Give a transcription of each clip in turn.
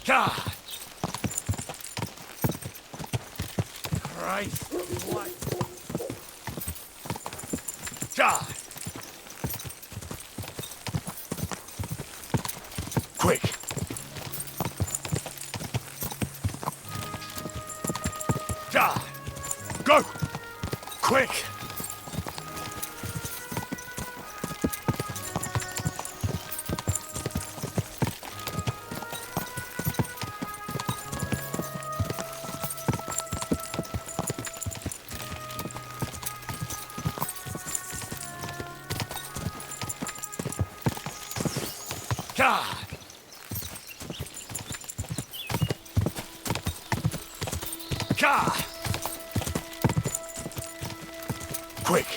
God! Christ, what? God! Quick! God! Go! Quick! God! God! Quick!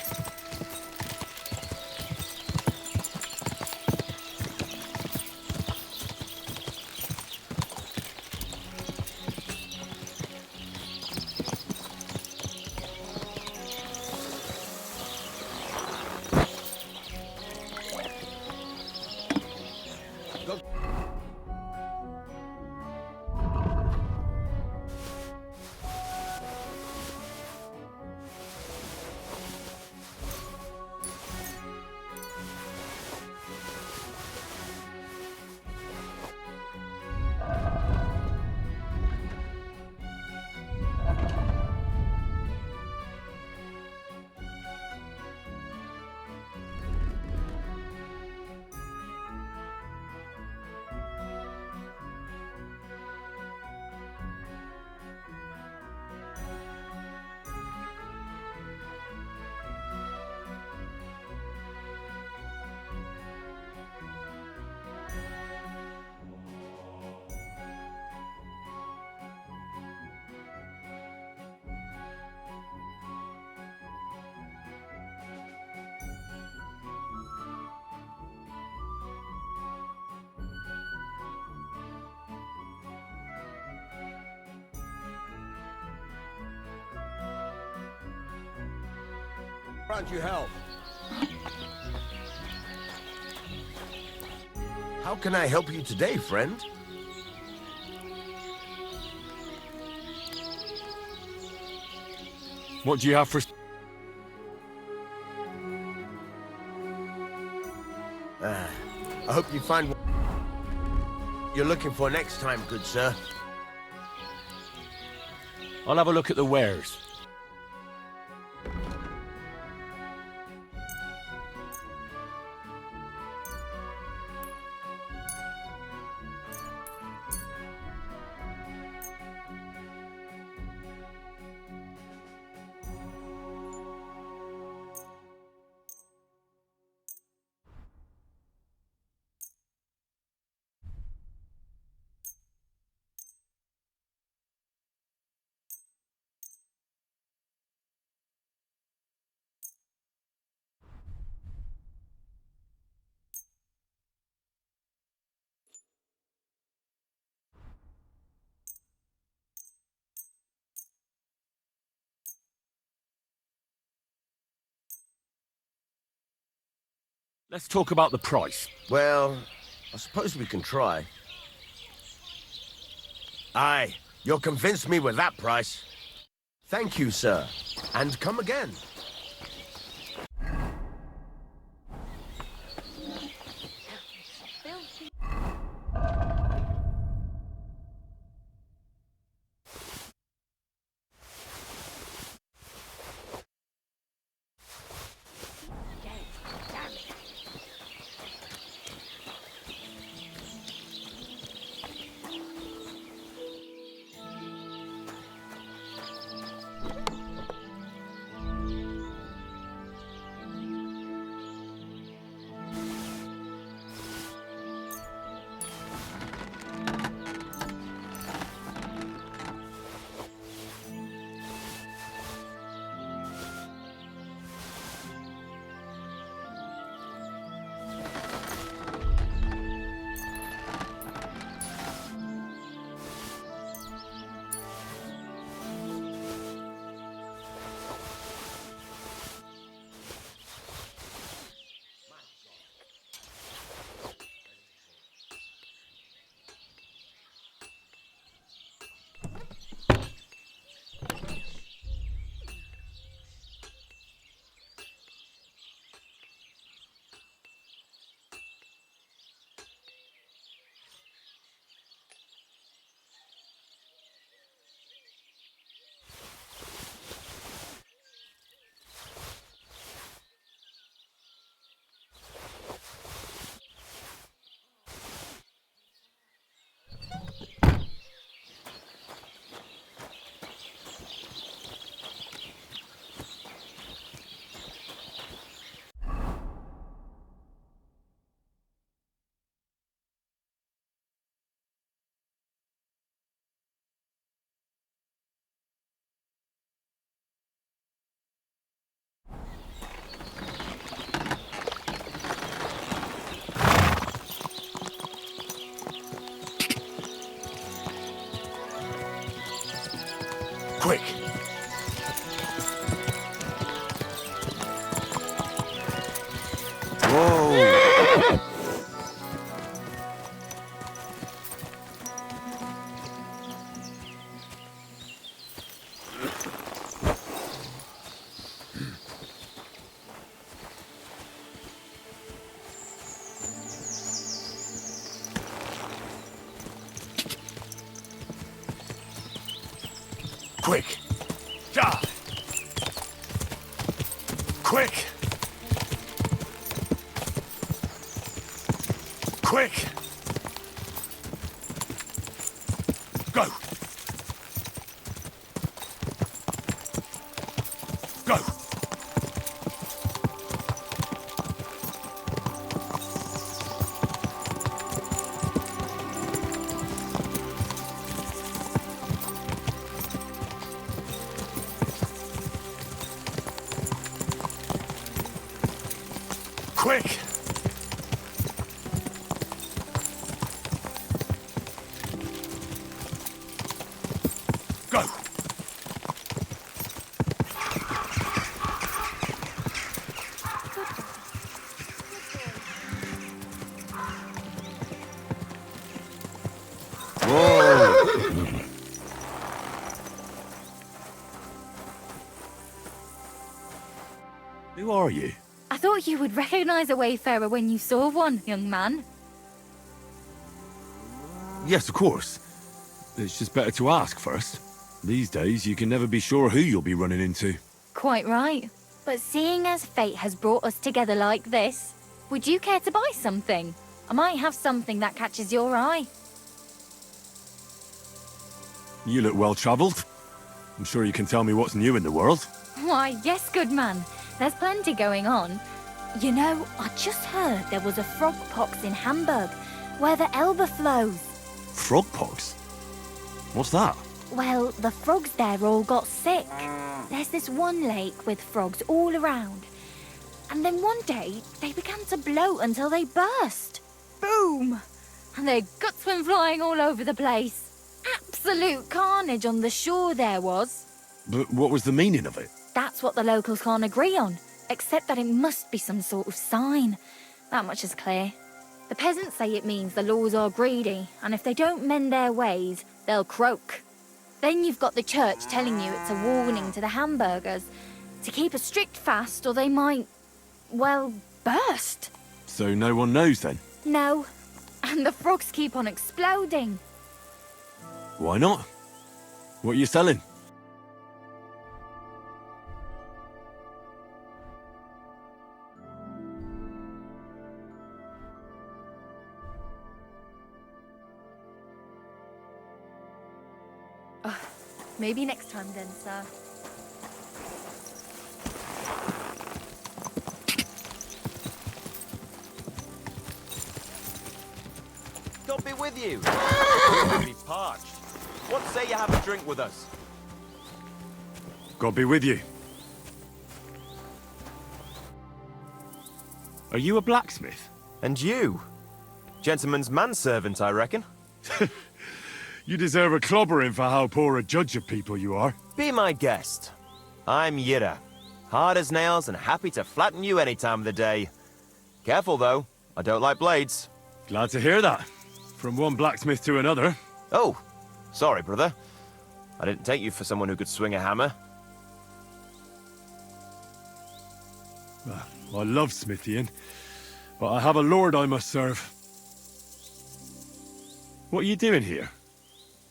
Can't you help? How can I help you today, friend? What do you have for... I hope you find what you're looking for next time, good sir. I'll have a look at the wares. Let's talk about the price. Well, I suppose we can try. Aye, you'll convince me with that price. Thank you, sir. And come again. Quick! Whoa! Quick! Ah. Quick! Quick! Go! Go! Quick! Go! Whoa! Who are you? I thought you would recognize a wayfarer when you saw one, young man. Yes, of course. It's just better to ask first. These days, you can never be sure who you'll be running into. Quite right. But seeing as fate has brought us together like this, would you care to buy something? I might have something that catches your eye. You look well-travelled. I'm sure you can tell me what's new in the world. Why, yes, good man. There's plenty going on. You know, I just heard there was a frog pox in Hamburg, where the Elbe flows. Frog pox? What's that? Well, the frogs there all got sick. There's this one lake with frogs all around. And then one day, they began to bloat until they burst. Boom! And their guts went flying all over the place. Absolute carnage on the shore there was. But what was the meaning of it? That's what the locals can't agree on, except that it must be some sort of sign. That much is clear. The peasants say it means the laws are greedy, and if they don't mend their ways, they'll croak. Then you've got the church telling you it's a warning to the hamburgers to keep a strict fast or they might, well, burst. So no one knows then? No, and the frogs keep on exploding. Why not? What are you selling? Maybe next time then, sir. God be with you. You'll be parched. What say you have a drink with us? God be with you. Are you a blacksmith? And you? Gentleman's manservant, I reckon. You deserve a clobbering for how poor a judge of people you are. Be my guest. I'm Yira. Hard as nails and happy to flatten you any time of the day. Careful, though. I don't like blades. Glad to hear that. From one blacksmith to another. Oh, sorry, brother. I didn't take you for someone who could swing a hammer. I love smithying, but I have a lord I must serve. What are you doing here?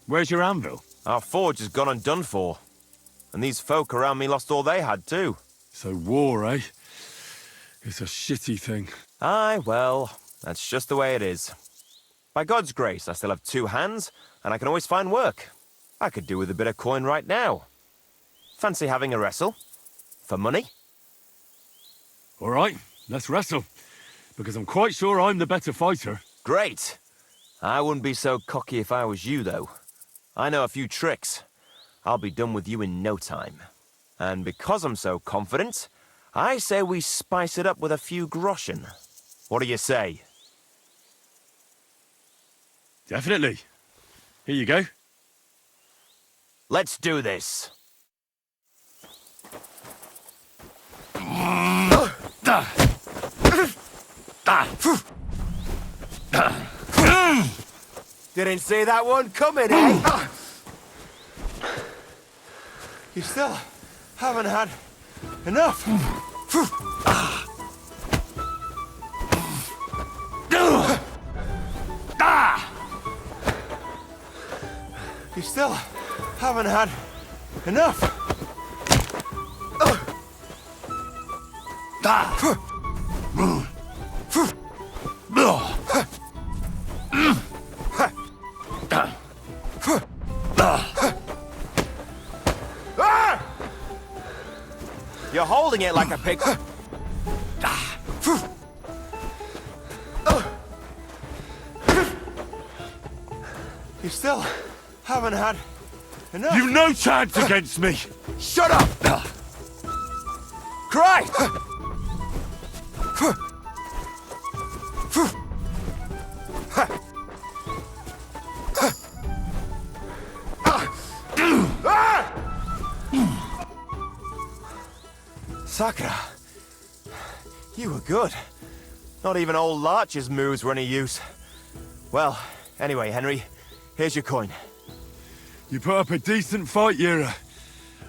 Where's your anvil? Our forge has gone undone for. And these folk around me lost all they had, too. So war, eh? It's a shitty thing. Aye, well, that's just the way it is. By God's grace, I still have 2 hands, and I can always find work. I could do with a bit of coin right now. Fancy having a wrestle? For money? All right, let's wrestle. Because I'm quite sure I'm the better fighter. Great! I wouldn't be so cocky if I was you, though. I know a few tricks. I'll be done with you in no time. And because I'm so confident, I say we spice it up with a few groschen. What do you say? Definitely. Here you go. Let's do this. Didn't see that one coming, eh? You still haven't had enough. You still haven't had enough. You're holding it like a pig. You still haven't had enough. You've no chance against me! Shut up! Christ! Sakura, you were good. Not even old Larcher's moves were any use. Well, anyway, Henry, here's your coin. You put up a decent fight, Yura.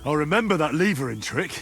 I'll remember that levering trick.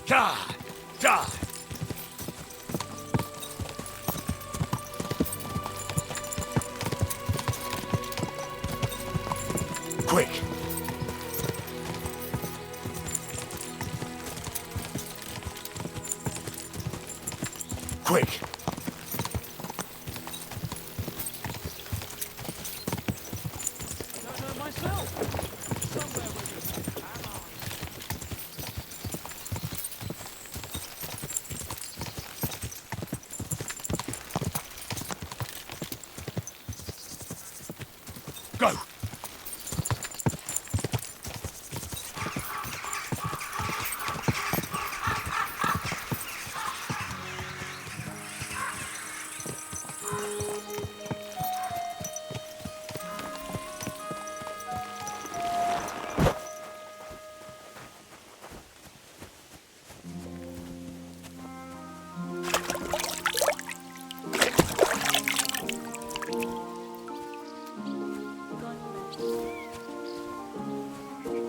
Die! Die! Quick! Quick! I don't know myself. Somewhere with it. Go!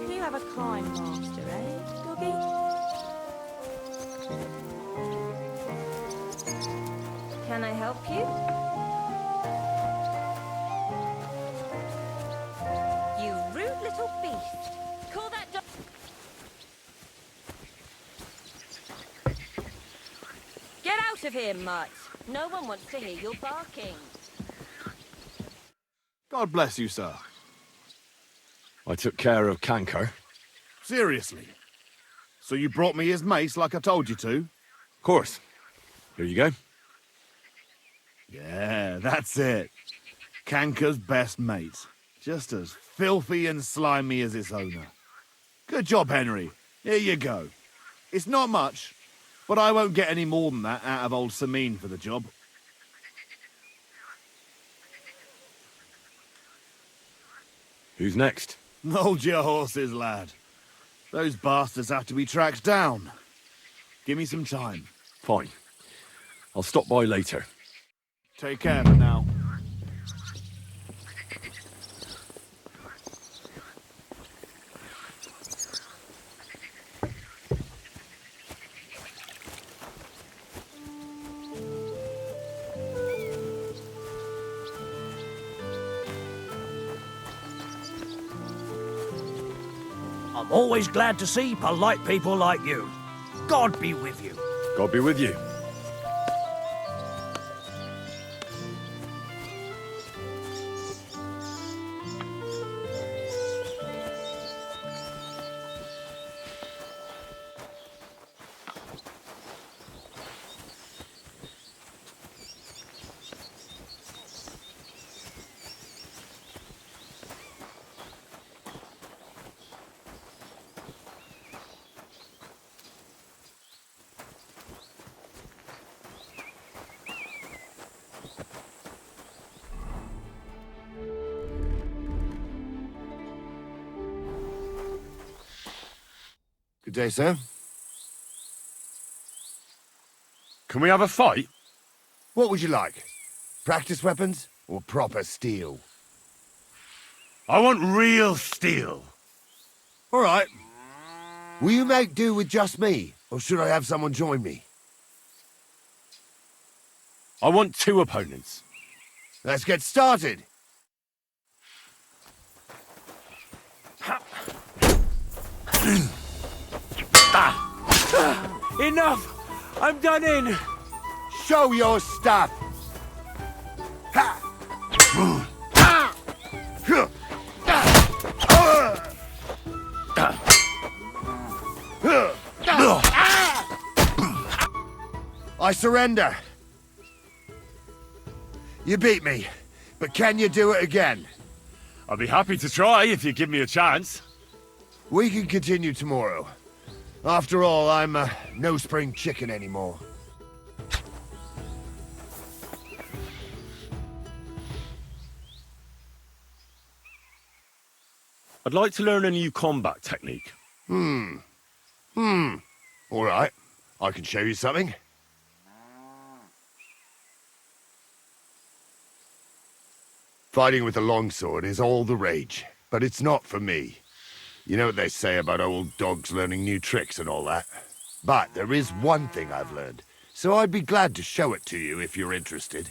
You have a kind master, eh, doggy? Can I help you? You rude little beast. Call that dog. Get out of here, mutt. No one wants to hear your barking. God bless you, sir. I took care of Canker. Seriously. So you brought me his mace like I told you to? Of course. Here you go. Yeah, that's it. Canker's best mate. Just as filthy and slimy as its owner. Good job, Henry. Here you go. It's not much, but I won't get any more than that out of old Samine for the job. Who's next? Hold your horses, lad. Those bastards have to be tracked down. Give me some time. Fine. I'll stop by later. Take care for now. I'm always glad to see polite people like you. God be with you. God be with you. Good day, sir. Can we have a fight? What would you like? Practice weapons or proper steel? I want real steel. All right. Will you make do with just me, or should I have someone join me? I want 2 opponents. Let's get started. Enough! I'm done in! Show your stuff. Ha! I surrender. You beat me, but can you do it again? I'll be happy to try if you give me a chance. We can continue tomorrow. After all, I'm no spring chicken anymore. I'd like to learn a new combat technique. All right. I can show you something. Fighting with a longsword is all the rage, but it's not for me. You know what they say about old dogs learning new tricks and all that? But there is one thing I've learned, so I'd be glad to show it to you if you're interested.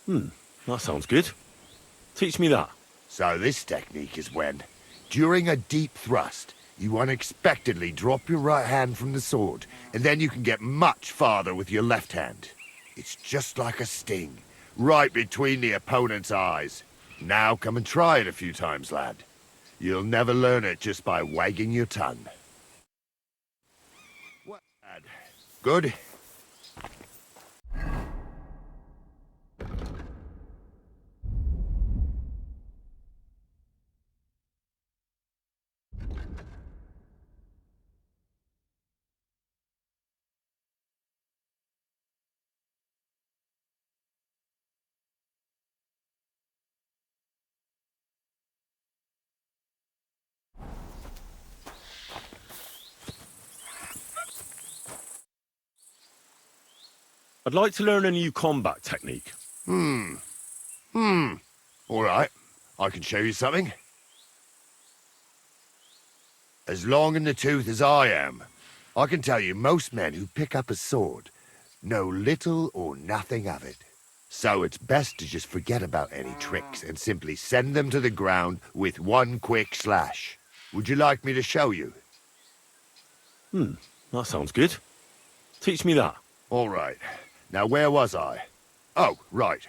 That sounds good. Teach me that. So this technique is when, during a deep thrust, you unexpectedly drop your right hand from the sword, and then you can get much farther with your left hand. It's just like a sting, right between the opponent's eyes. Now come and try it a few times, lad. You'll never learn it just by wagging your tongue. What, lad? Good? I'd like to learn a new combat technique. All right. I can show you something. As long in the tooth as I am, I can tell you most men who pick up a sword know little or nothing of it. So it's best to just forget about any tricks and simply send them to the ground with one quick slash. Would you like me to show you? That sounds good. Teach me that. All right. Now, where was I? Oh, right.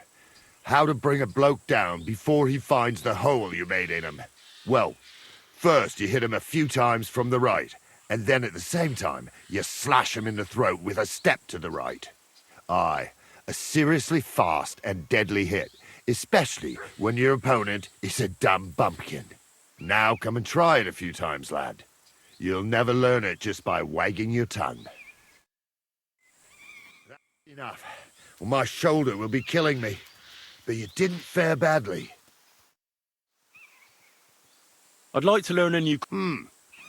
How to bring a bloke down before he finds the hole you made in him. Well, first you hit him a few times from the right, and then at the same time, you slash him in the throat with a step to the right. Aye, a seriously fast and deadly hit, especially when your opponent is a dumb bumpkin. Now come and try it a few times, lad. You'll never learn it just by wagging your tongue. That's enough. Well, my shoulder will be killing me, but you didn't fare badly. I'd like to learn a new...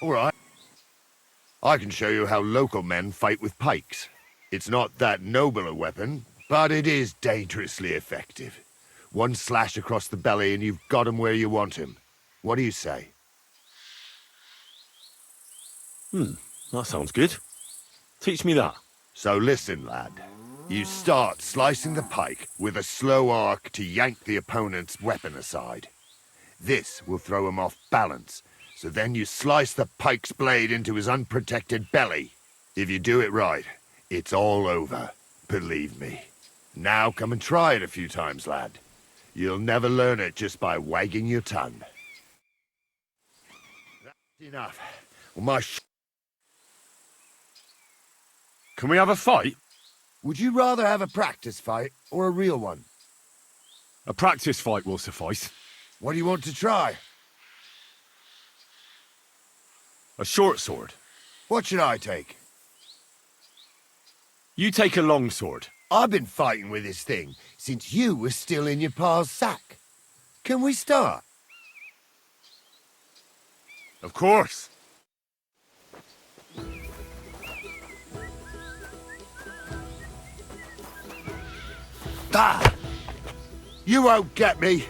All right. I can show you how local men fight with pikes. It's not that noble a weapon, but it is dangerously effective. One slash across the belly and you've got him where you want him. What do you say? That sounds good. Teach me that. So listen, lad. You start slicing the pike with a slow arc to yank the opponent's weapon aside. This will throw him off balance, so then you slice the pike's blade into his unprotected belly. If you do it right, it's all over, believe me. Now come and try it a few times, lad. You'll never learn it just by wagging your tongue. That's enough. Well, Can we have a fight? Would you rather have a practice fight or a real one? A practice fight will suffice. What do you want to try? A short sword. What should I take? You take a long sword. I've been fighting with this thing since you were still in your pa's sack. Can we start? Of course. Ah! You won't get me.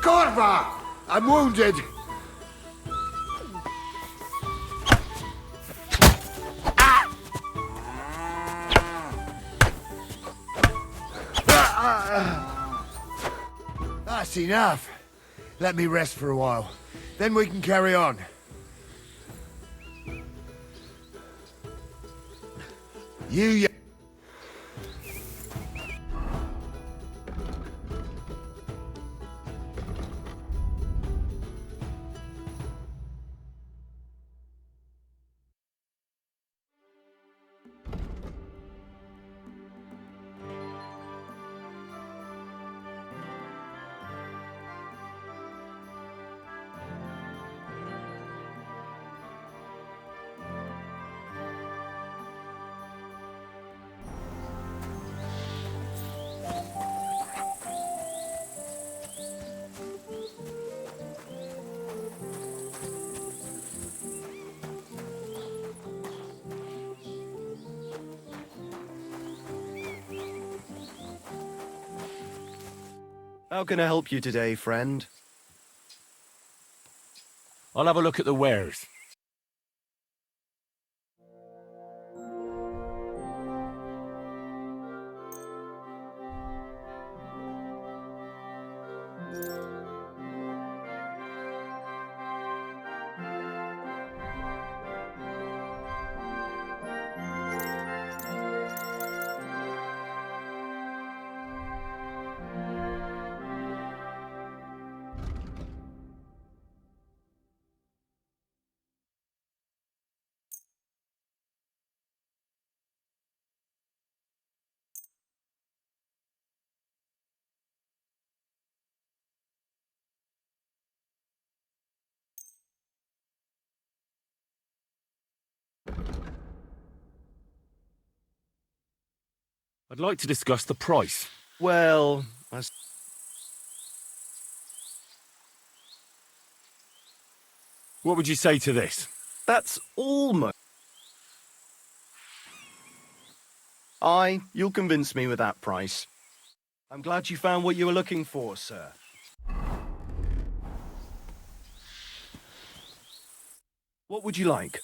Corva! I'm wounded! That's enough. Let me rest for a while. Then we can carry on. You How can I help you today, friend? I'll have a look at the wares. I'd like to discuss the price. Well, What would you say to this? that's almost... Aye, you'll convince me with that price. I'm glad you found what you were looking for, sir. What would you like?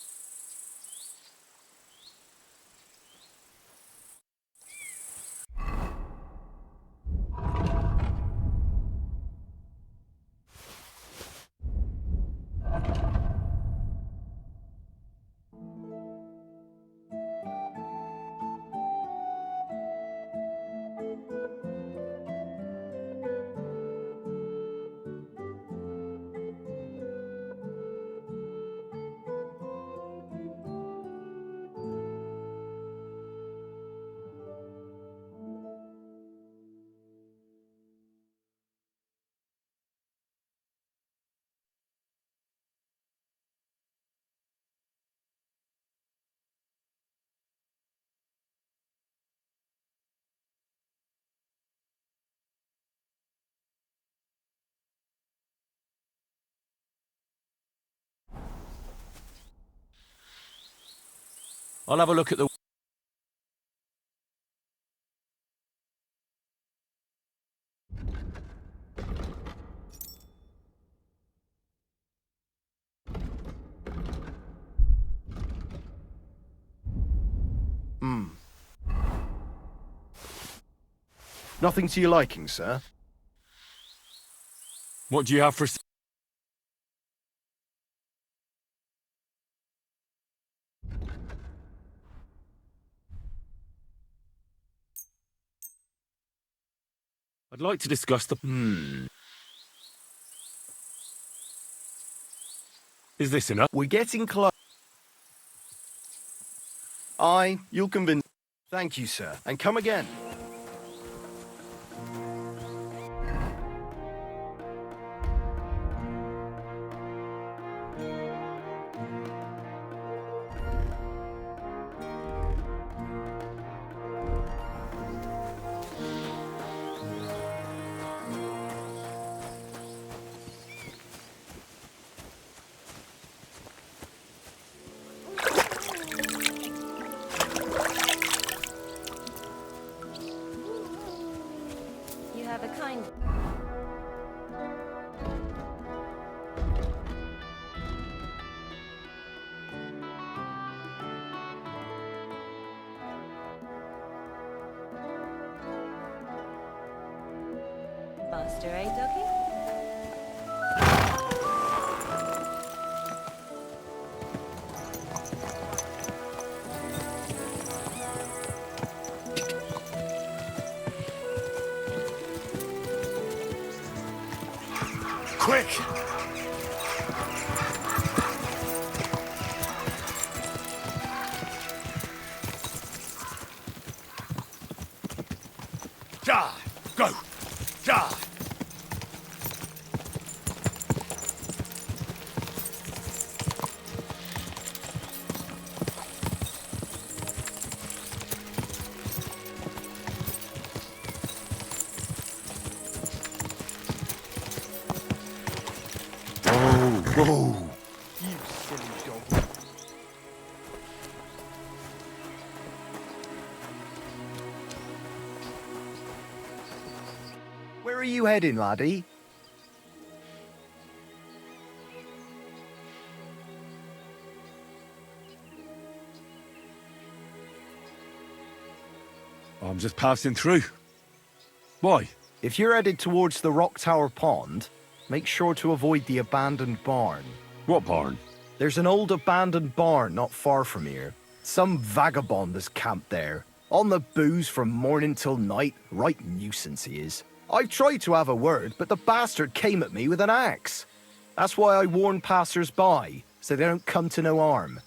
I'll have a look at the... Nothing to your liking, sir? What do you have for... I'd like to discuss the... Is this enough? We're getting close. Aye, you'll convince... Thank you, sir. And come again. You have a kind... Master, eh, doggy? Quick! Ja! Go! Ja! Whoa! You silly dog. Where are you heading, laddie? I'm just passing through. Why? If you're headed towards the Rock Tower Pond, make sure to avoid the abandoned barn. What barn? There's an old abandoned barn not far from here. Some vagabond has camped there. On the booze from morning till night. Right nuisance he is. I've tried to have a word, but the bastard came at me with an axe. That's why I warn passers-by, so they don't come to no harm.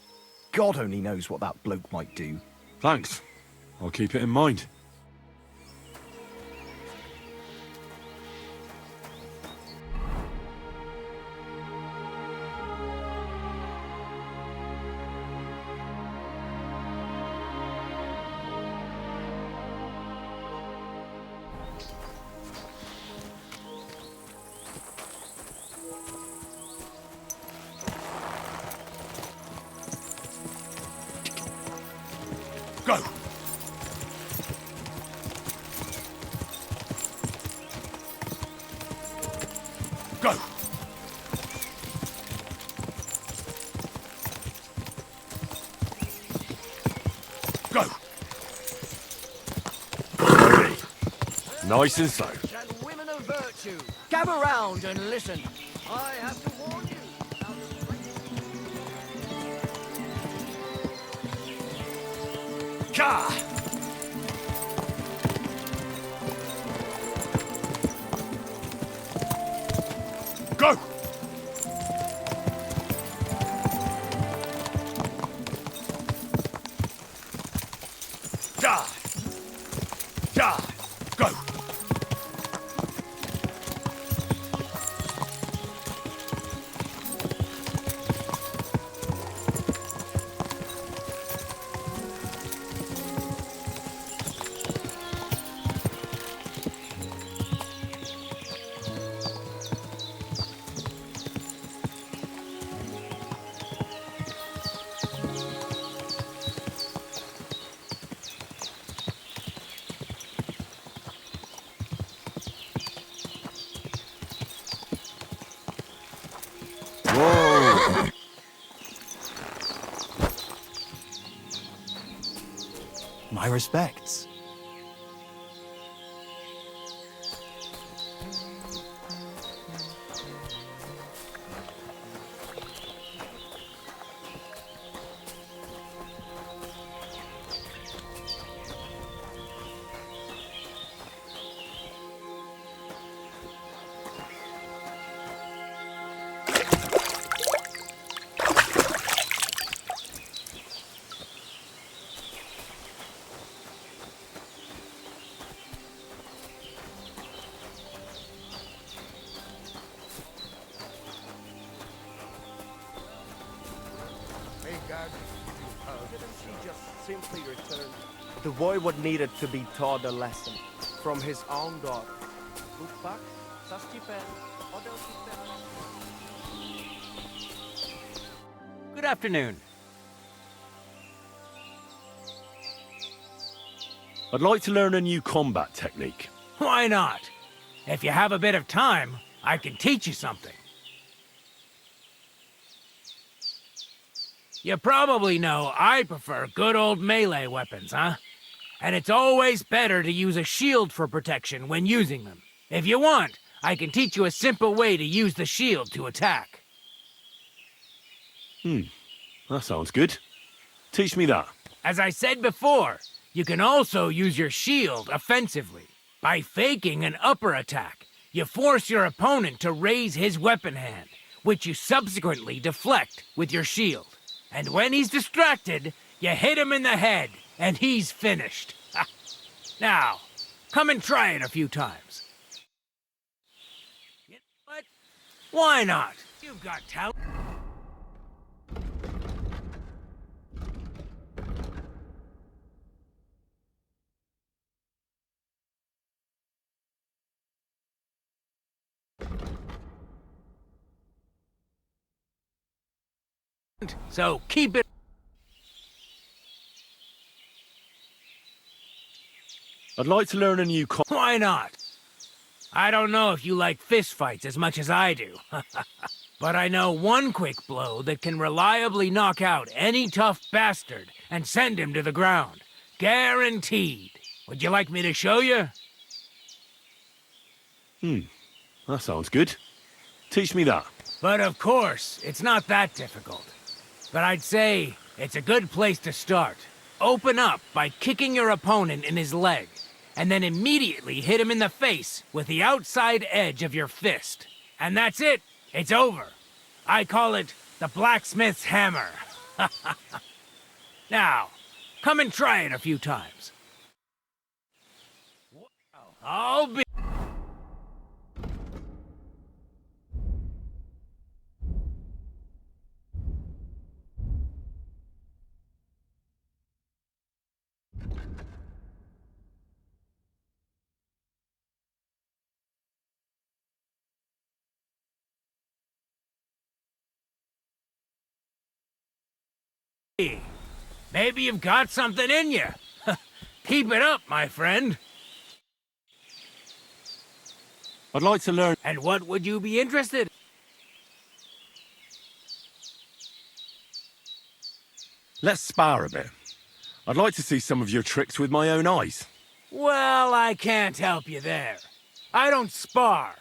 God only knows what that bloke might do. Thanks. I'll keep it in mind. Go! Go! Go! Slowly. Nice and slow. And women of virtue, gather round and listen. I have to warn you. Ka! Go! Die! Die! Go! Whoa! My respects. He just simply returned. The Voivode needed to be taught a lesson from his own daughter. Look back, Good afternoon. I'd like to learn a new combat technique. Why not? If you have a bit of time, I can teach you something. You probably know I prefer good old melee weapons, huh? And it's always better to use a shield for protection when using them. If you want, I can teach you a simple way to use the shield to attack. That sounds good. Teach me that. As I said before, you can also use your shield offensively. By faking an upper attack, you force your opponent to raise his weapon hand, which you subsequently deflect with your shield. And when he's distracted, you hit him in the head, and he's finished. Now, come and try it a few times. You know what? Why not? You've got talent. So keep it. I'd like to learn a new Why not? I don't know if you like fistfights as much as I do. But I know one quick blow that can reliably knock out any tough bastard and send him to the ground. Guaranteed. Would you like me to show you? That sounds good. Teach me that. But of course, it's not that difficult. But I'd say it's a good place to start. Open up by kicking your opponent in his leg, and then immediately hit him in the face with the outside edge of your fist. And that's it. It's over. I call it the blacksmith's hammer. Now, come and try it a few times. I'll be... Maybe you've got something in you. Keep it up, my friend. I'd like to learn... And what would you be interested? Let's spar a bit. I'd like to see some of your tricks with my own eyes. Well, I can't help you there. I don't spar.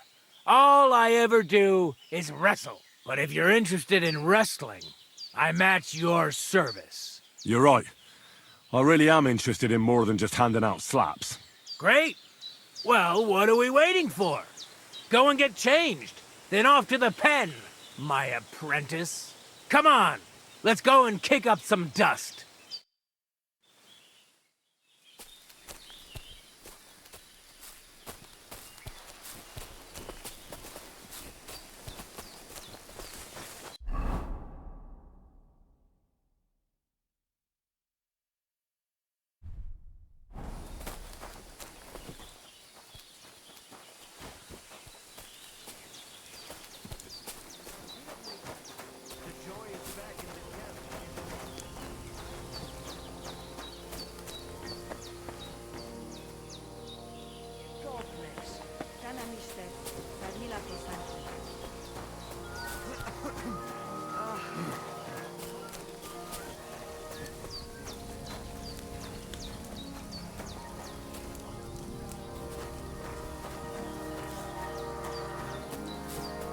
All I ever do is wrestle. But if you're interested in wrestling, I'm at your service. You're right. I really am interested in more than just handing out slaps. Great. Well, what are we waiting for? Go and get changed. Then off to the pen, my apprentice. Come on, let's go and kick up some dust.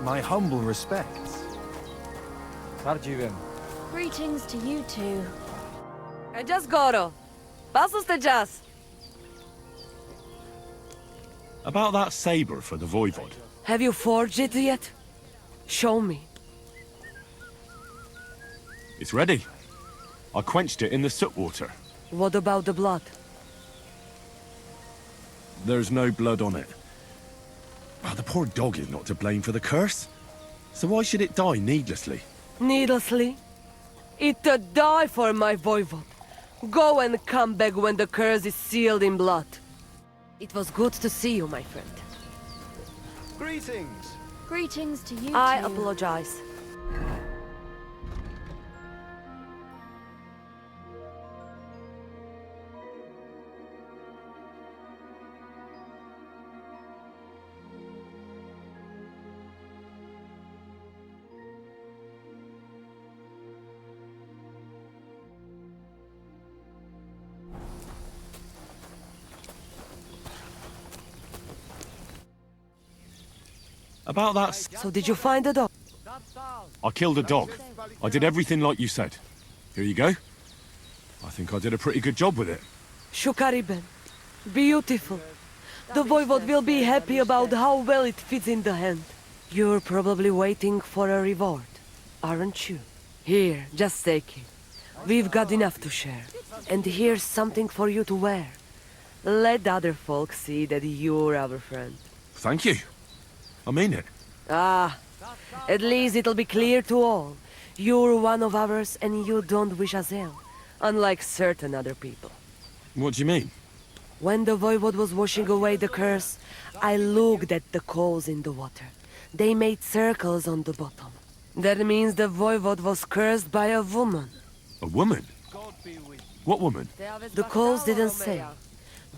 My humble respects. Greetings to you two. Just Goro. Pasus te just. About that saber for the Voivode. Have you forged it yet? Show me. It's ready. I quenched it in the soot water. What about the blood? There's no blood on it. Well, the poor dog is not to blame for the curse. So why should it die needlessly? Needlessly? It to die for my Voivode. Go and come back when the curse is sealed in blood. It was good to see you, my friend. Greetings. Greetings to you I two. apologize. About that... So did you find the dog? I killed a dog. I did everything like you said. Here you go. I think I did a pretty good job with it. Shukariben. Beautiful. The Voivode will be happy about how well it fits in the hand. You're probably waiting for a reward, aren't you? Here, just take it. We've got enough to share. And here's something for you to wear. Let other folk see that you're our friend. Thank you. I mean it. Ah, at least it'll be clear to all. You're one of ours and you don't wish us ill, unlike certain other people. What do you mean? When the Voivode was washing away the curse, I looked at the coals in the water. They made circles on the bottom. That means the Voivode was cursed by a woman. A woman? What woman? The coals didn't say,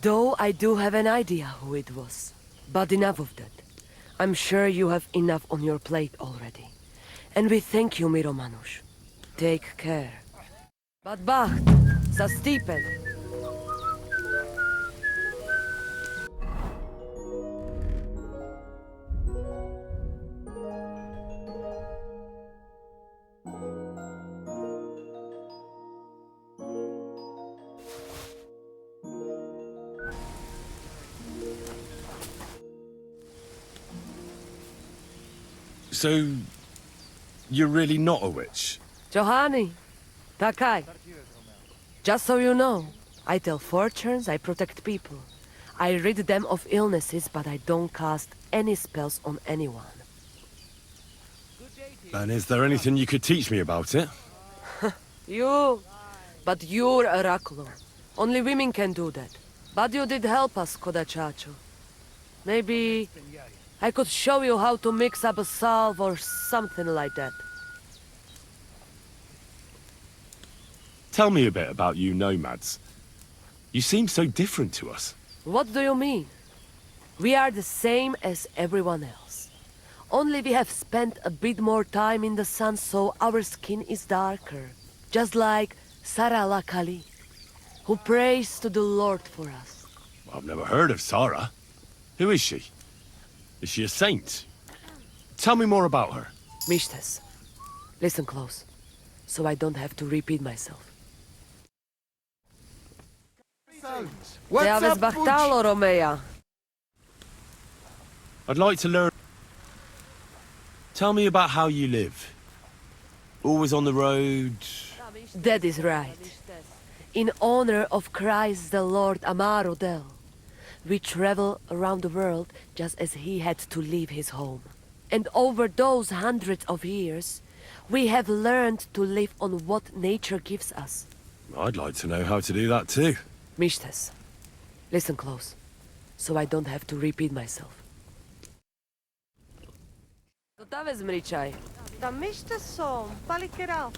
though I do have an idea who it was. But enough of that. I'm sure you have enough on your plate already. And we thank you, Miromanusz. Take care. But Bacht, za Stipen. So... you're really not a witch? Johani, Takai. Just so you know, I tell fortunes, I protect people. I rid them of illnesses, but I don't cast any spells on anyone. And is there anything you could teach me about it? But you're a Raklo. Only women can do that. But you did help us, Kodachacho. Maybe I could show you how to mix up a salve or something like that. Tell me a bit about you nomads. You seem so different to us. What do you mean? We are the same as everyone else. Only we have spent a bit more time in the sun, so our skin is darker. Just like Sarah Lakali, who prays to the Lord for us. I've never heard of Sarah. Who is she? Is she a saint? Tell me more about her. Mishtes, listen close, so I don't have to repeat myself. What's Te aveți up, bahtalo, Romea. I'd like to learn... Tell me about how you live. Always on the road... That is right. In honor of Christ the Lord Amarodel, we travel around the world just as he had to leave his home. And over those hundreds of years, we have learned to live on what nature gives us. I'd like to know how to do that too. Mishtes, listen close, so I don't have to repeat myself. Gotowe zmričaj. Da mište som, palikerao.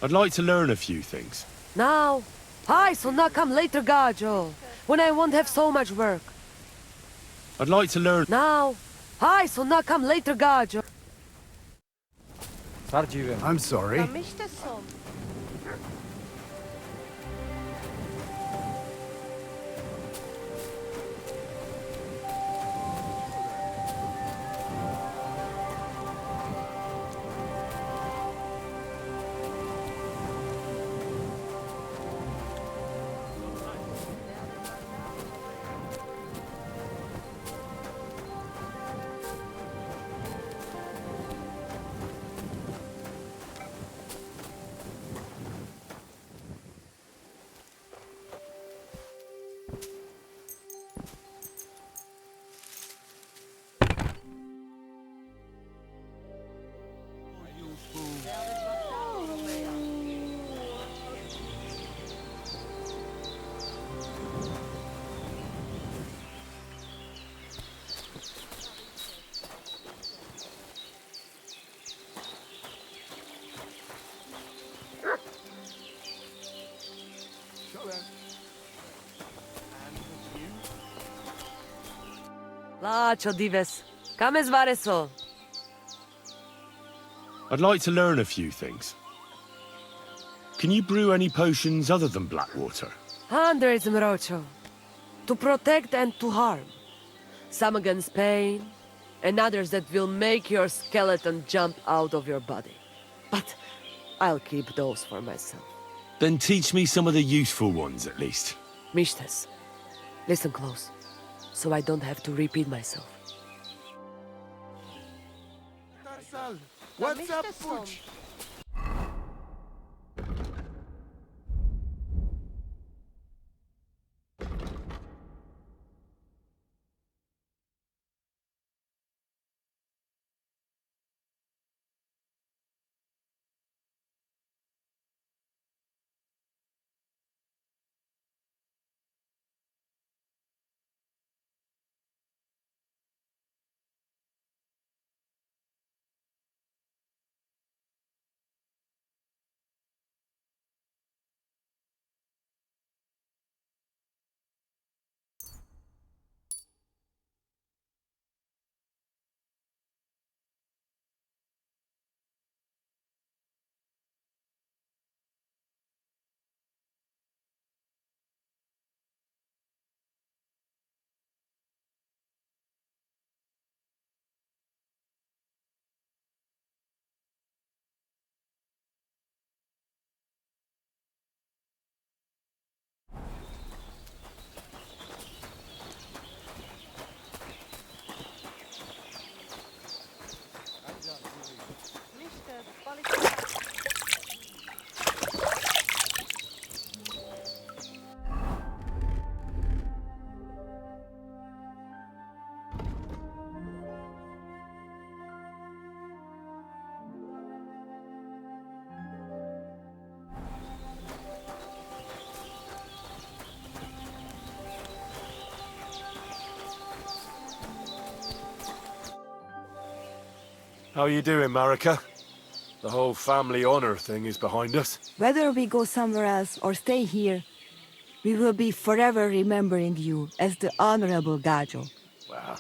I'd like to learn a few things. Now, I so not come later, Gajo, when I won't have so much work. I'd like to learn... Now, I so not come later, Gajo. I'm sorry. Da mište som. Lačo dives, kame zvareso? I'd like to learn a few things. Can you brew any potions other than black water? Hundreds, Mrocho. To protect and to harm. Some against pain, and others that will make your skeleton jump out of your body. But I'll keep those for myself. Then teach me some of the useful ones, at least. Mishtes, listen close, so I don't have to repeat myself. What's up, Butch? How are you doing, Marika? The whole family honor thing is behind us. Whether we go somewhere else or stay here, we will be forever remembering you as the Honorable Gajo. Well,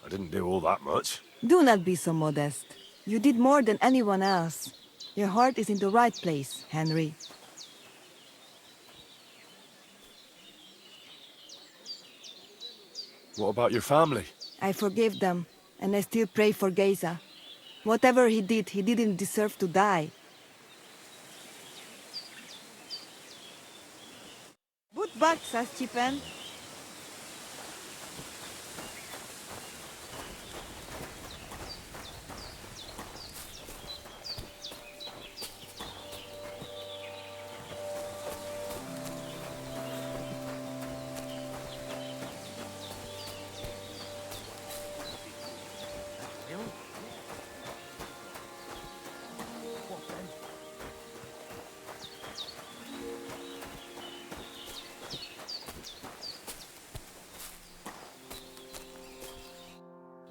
I didn't do all that much. Do not be so modest. You did more than anyone else. Your heart is in the right place, Henry. What about your family? I forgive them, and I still pray for Geza. Whatever he didn't deserve to die. But back, Saschipen.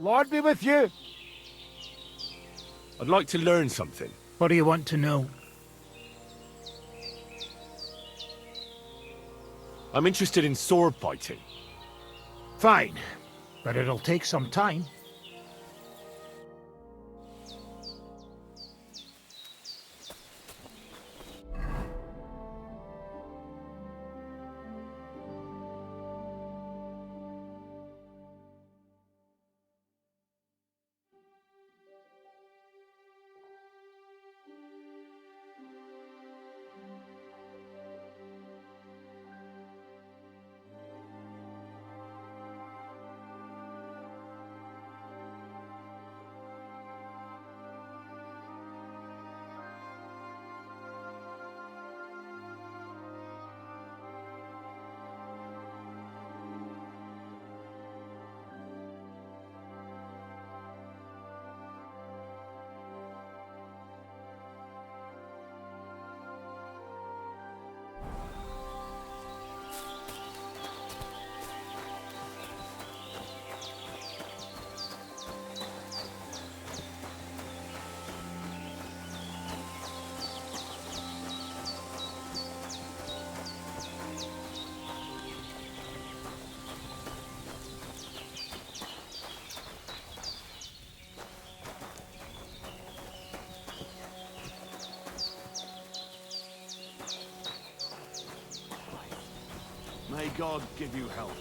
Lord be with you. I'd like to learn something. What do you want to know? I'm interested in sword fighting. Fine, but it'll take some time. May God give you health.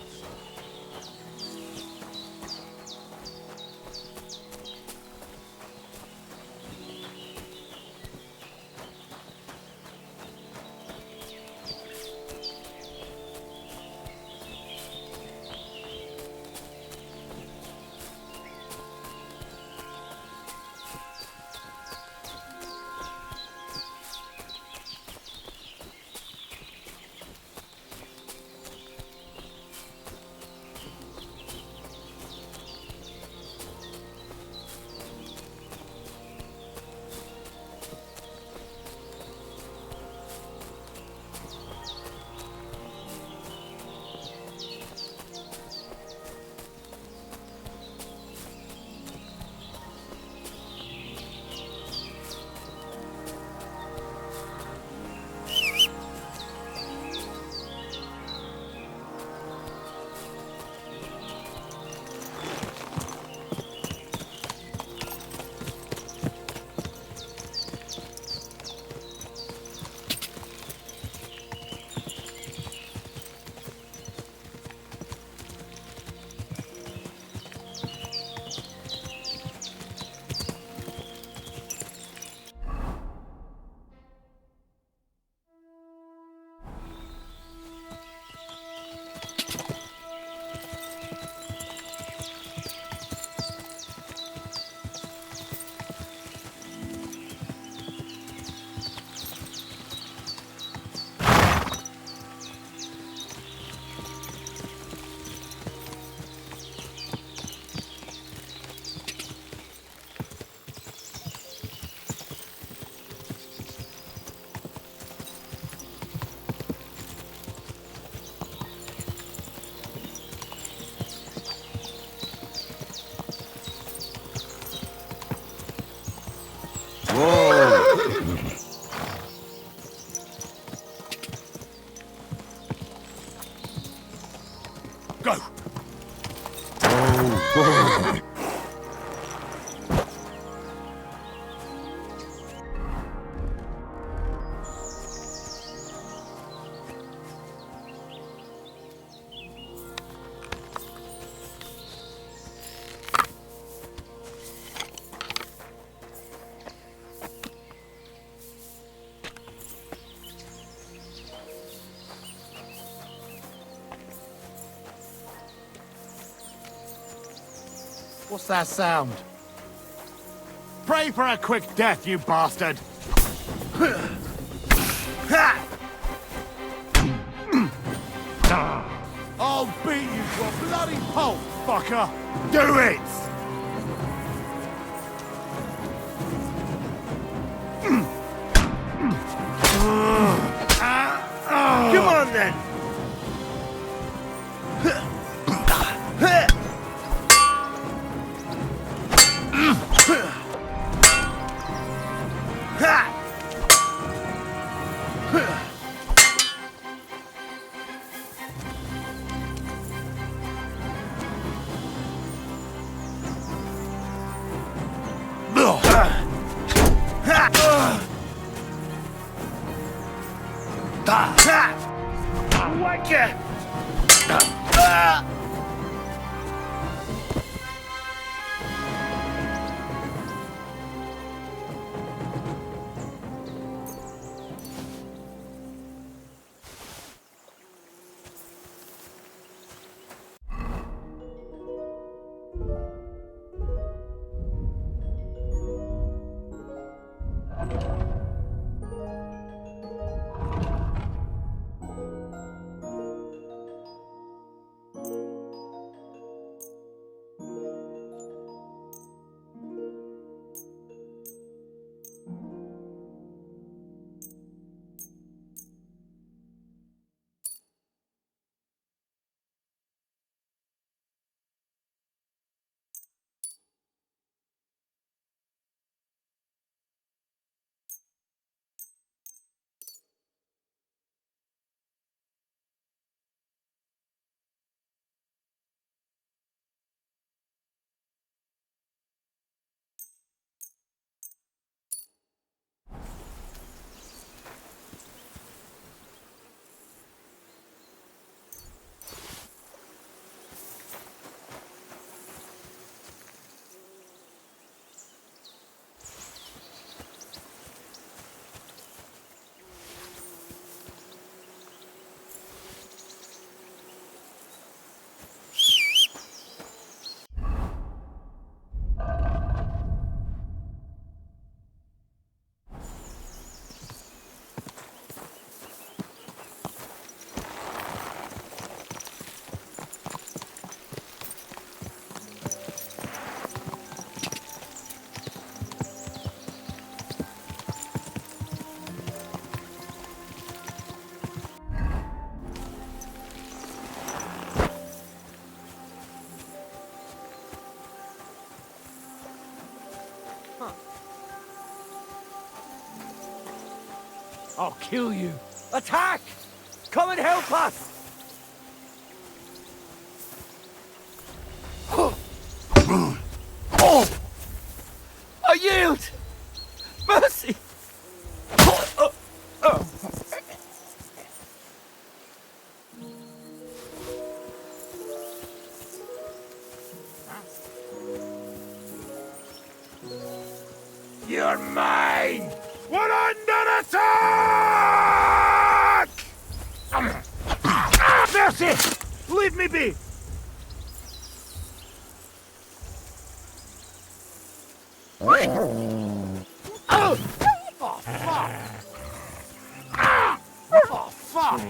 What's that sound? Pray for a quick death, you bastard! I'll beat you to a bloody pulp, fucker! Do it! Come on then! I'll kill you. Attack! Come and help us! I yield! Mercy! You're mine! We're under attack! Mercy! Leave me be! Oh, fuck! Oh, fuck!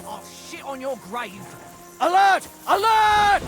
I'll shit on your grave. Alert! Alert!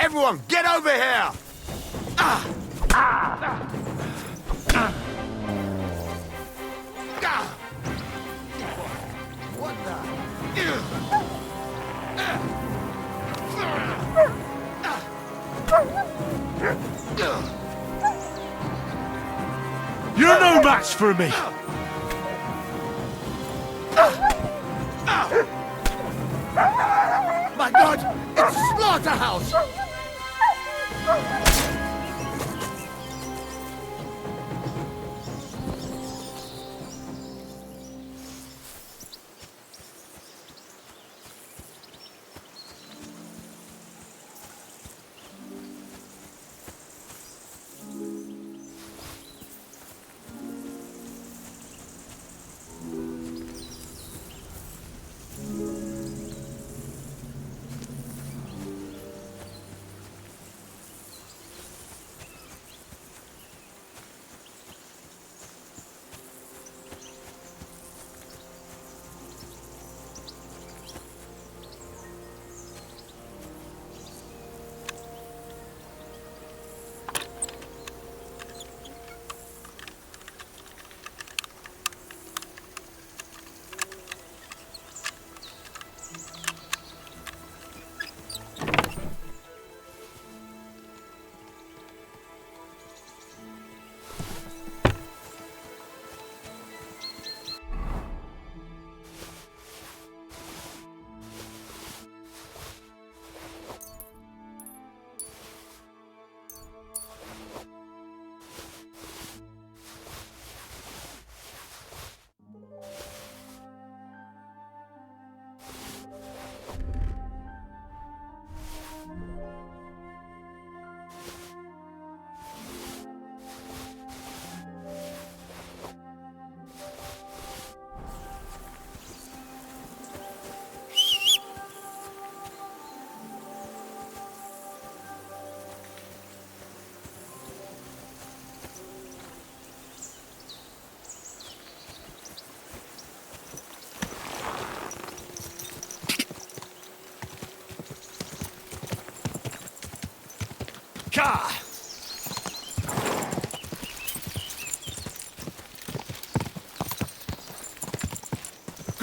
Everyone, get over here! What You're no match for me! My God! It's a slaughterhouse!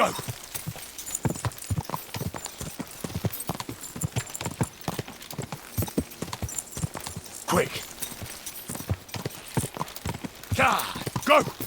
Go! Quick! Go!